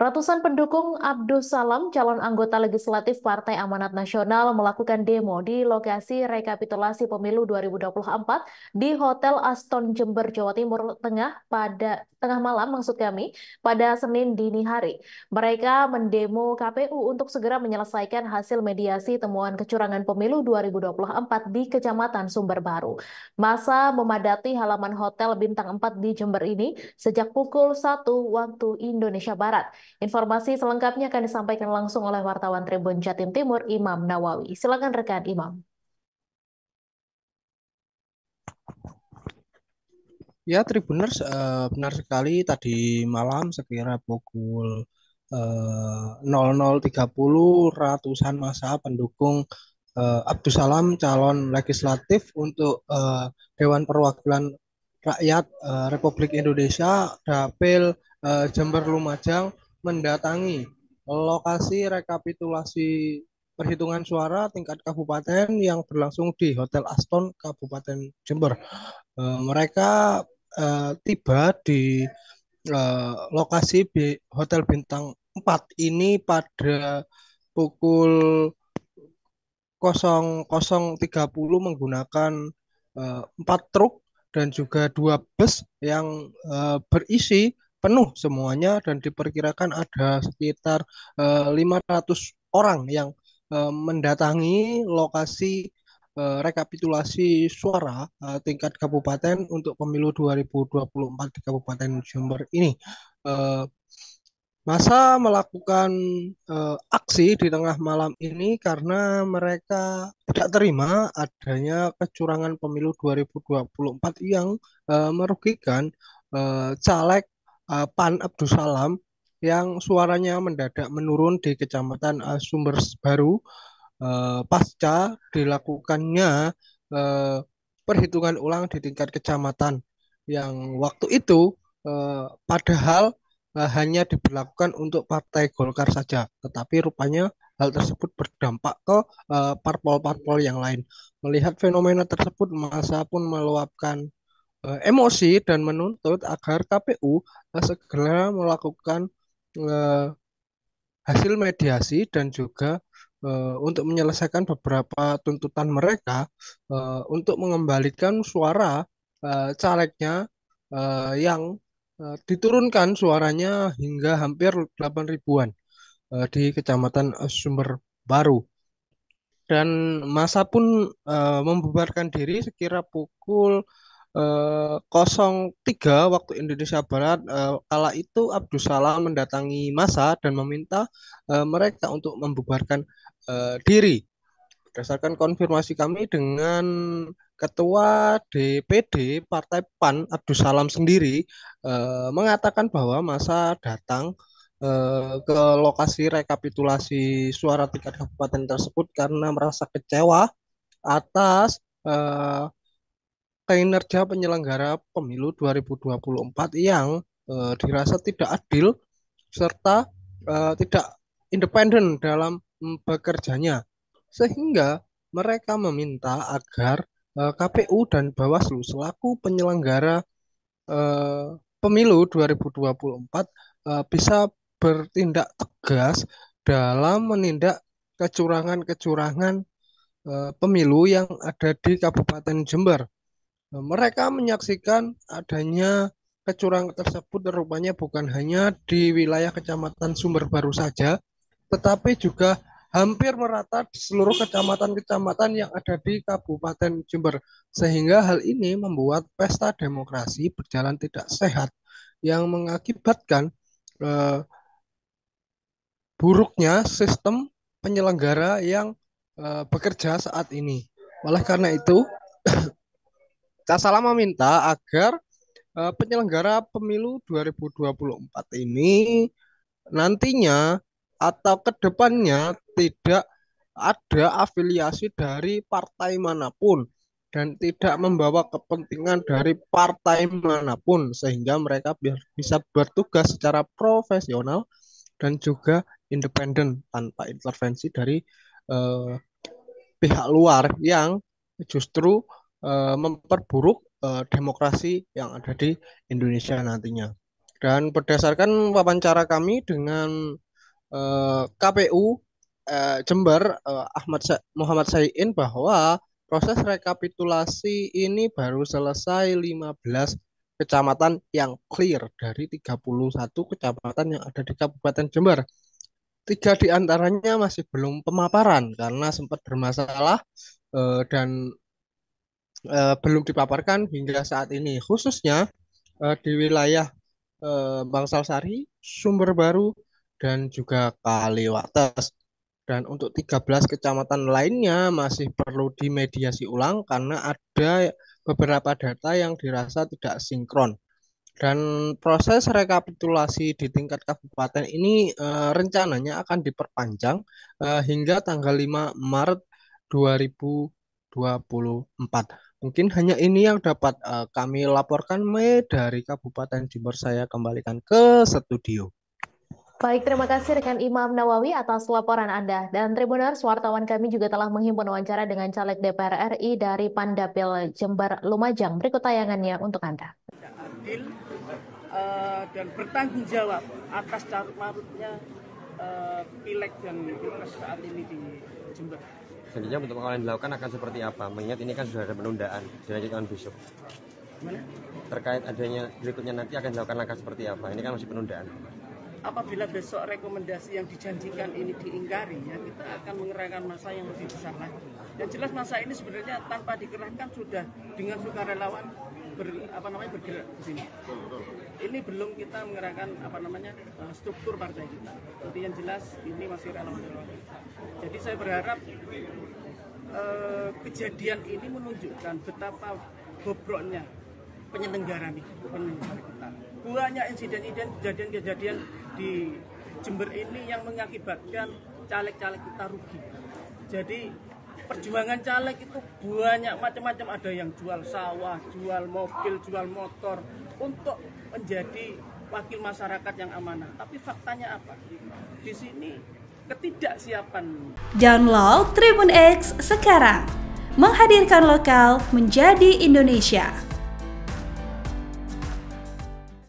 Ratusan pendukung Abdus Salam, calon anggota legislatif Partai Amanat Nasional, melakukan demo di lokasi rekapitulasi pemilu 2024 di Hotel Aston Jember, Jawa Timur tengah malam maksud kami, pada Senin dini hari. Mereka mendemo KPU untuk segera menyelesaikan hasil mediasi temuan kecurangan pemilu 2024 di Kecamatan Sumber Baru. Masa memadati halaman Hotel Bintang 4 di Jember ini sejak pukul 1 waktu Indonesia Barat. Informasi selengkapnya akan disampaikan langsung oleh wartawan Tribun Jatim Timur, Imam Nawawi. Silakan rekan Imam. Ya, Tribuners, benar sekali tadi malam sekira pukul 00.30 ratusan massa pendukung Abdus Salam calon legislatif untuk Dewan Perwakilan Rakyat Republik Indonesia Dapil Jember Lumajang mendatangi lokasi rekapitulasi perhitungan suara tingkat kabupaten yang berlangsung di Hotel Aston Kabupaten Jember. Mereka tiba di lokasi Hotel Bintang 4 ini pada pukul 00.30 menggunakan 4 truk dan juga 2 bus yang berisi penuh semuanya dan diperkirakan ada sekitar 500 orang yang mendatangi lokasi rekapitulasi suara tingkat kabupaten untuk pemilu 2024 di Kabupaten Jember ini. Eh, Masa melakukan aksi di tengah malam ini karena mereka tidak terima adanya kecurangan pemilu 2024 yang merugikan caleg PAN Abdus Salam yang suaranya mendadak menurun di Kecamatan Sumber Baru pasca dilakukannya eh, perhitungan ulang di tingkat kecamatan yang waktu itu padahal hanya diberlakukan untuk Partai Golkar saja, tetapi rupanya hal tersebut berdampak ke parpol-parpol yang lain. Melihat fenomena tersebut, massa pun meluapkan emosi dan menuntut agar KPU segera melakukan eh, hasil mediasi dan juga untuk menyelesaikan beberapa tuntutan mereka untuk mengembalikan suara calegnya yang diturunkan suaranya hingga hampir 8 ribuan di Kecamatan Sumber Baru. Dan masa pun membubarkan diri sekira pukul 03 waktu Indonesia Barat. Kala itu Abdus Salam mendatangi massa dan meminta mereka untuk membubarkan diri. Berdasarkan konfirmasi kami dengan Ketua DPD Partai PAN Abdus Salam sendiri mengatakan bahwa masa datang ke lokasi rekapitulasi suara tingkat kabupaten tersebut karena merasa kecewa atas kinerja penyelenggara pemilu 2024 yang dirasa tidak adil serta tidak independen dalam bekerjanya. Sehingga mereka meminta agar KPU dan Bawaslu selaku penyelenggara eh, pemilu 2024 bisa bertindak tegas dalam menindak kecurangan-kecurangan pemilu yang ada di Kabupaten Jember. Mereka menyaksikan adanya kecurangan tersebut rupanya bukan hanya di wilayah Kecamatan Sumber Baru saja, tetapi juga hampir merata di seluruh kecamatan-kecamatan yang ada di Kabupaten Jember. Sehingga hal ini membuat pesta demokrasi berjalan tidak sehat yang mengakibatkan eh, buruknya sistem penyelenggara yang bekerja saat ini. Oleh karena itu, Casala meminta agar penyelenggara pemilu 2024 ini nantinya atau kedepannya tidak ada afiliasi dari partai manapun dan tidak membawa kepentingan dari partai manapun sehingga mereka bisa bertugas secara profesional dan juga independen tanpa intervensi dari eh, pihak luar yang justru memperburuk demokrasi yang ada di Indonesia nantinya. Dan berdasarkan wawancara kami dengan KPU Jember, Muhammad Saiin, bahwa proses rekapitulasi ini baru selesai 15 kecamatan yang clear dari 31 kecamatan yang ada di Kabupaten Jember. 3 di antaranya masih belum pemaparan karena sempat bermasalah dan belum dipaparkan hingga saat ini, khususnya di wilayah Bangsal Sari, Sumber Baru, dan juga Kaliwates. Dan untuk 13 kecamatan lainnya masih perlu dimediasi ulang karena ada beberapa data yang dirasa tidak sinkron. Dan proses rekapitulasi di tingkat kabupaten ini rencananya akan diperpanjang hingga tanggal 5 Maret 2024. Mungkin hanya ini yang dapat kami laporkan, Mei, dari Kabupaten Jember. Saya kembalikan ke studio. Baik, terima kasih rekan Imam Nawawi atas laporan Anda. Dan Tribuners, wartawan kami juga telah menghimpun wawancara dengan caleg DPR RI dari Pandapil Jember Lumajang. Berikut tayangannya untuk Anda. Adil dan bertanggung jawab atas carut marutnya pileg dan pilpres saat ini di Jember. Selanjutnya untuk yang dilakukan akan seperti apa? Mengingat ini kan sudah ada penundaan, dilanjutkan besok. Gimana? Terkait adanya berikutnya nanti akan dilakukan langkah seperti apa? Ini kan masih penundaan. Apabila besok rekomendasi yang dijanjikan ini diingkari, ya kita akan mengerahkan massa yang lebih besar lagi. Yang jelas massa ini sebenarnya tanpa dikerahkan sudah dengan sukarelawan bergerak di sini. Ini belum kita mengerahkan struktur partai kita. Jadi yang jelas ini masih relawan. Jadi saya berharap kejadian ini menunjukkan betapa bobroknya penyelenggara kita. Banyak insiden-insiden, kejadian-kejadian di Jember ini yang mengakibatkan caleg-caleg kita rugi. Jadi perjuangan caleg itu banyak macam-macam, ada yang jual sawah, jual mobil, jual motor untuk menjadi wakil masyarakat yang amanah. Tapi faktanya apa? Di sini ketidaksiapan. Download Tribun X sekarang, menghadirkan lokal menjadi Indonesia.